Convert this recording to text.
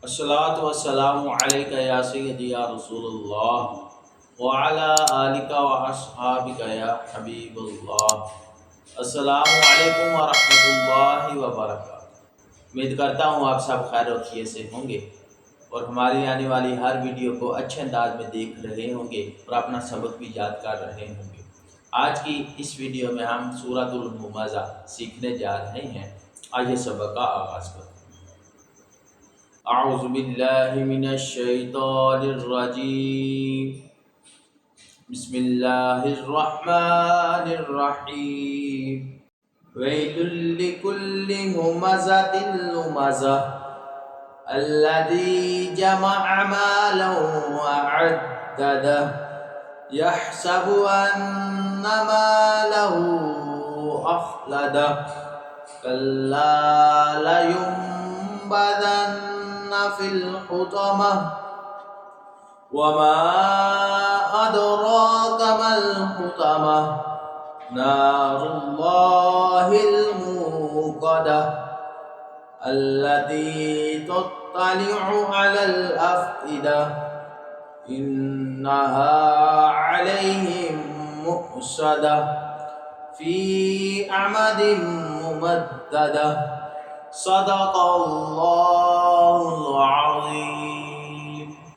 الصلاۃ والسلام علیک یا سیدی یا رسول اللہ وعلی آلک و اصحابک یا حبیب اللہ۔ السلام علیکم ورحمۃ اللہ وبرکاتہ۔ امید کرتا ہوں آپ سب خیر و عافیت سے ہوں گے اور ہماری آنے والی ہر ویڈیو کو اچھے انداز میں دیکھ رہے ہوں گے اور اپنا سبق بھی یاد کر رہے ہوں گے۔ آج کی اس ویڈیو میں ہم سورۃ الہمزہ سیکھنے جا رہے ہیں۔ آئیے سبق کا آغاز کرتے ہیں۔ اعوذ باللہ من الشیطان الرجیم، بسم اللہ الرحمن الرحیم۔ ویل لکل ہمزۃ لمزہ الذی جمع مالا وعددہ یحسب ان مالہ اخلدہ کلا لینبذن فی الحطمہ وما ادراک ما الحطمہ نار اللہ الموقدہ التي تطلع على الأفئدة إنها عليهم مؤصدة في أعمد ممددة صدق الله العظيم۔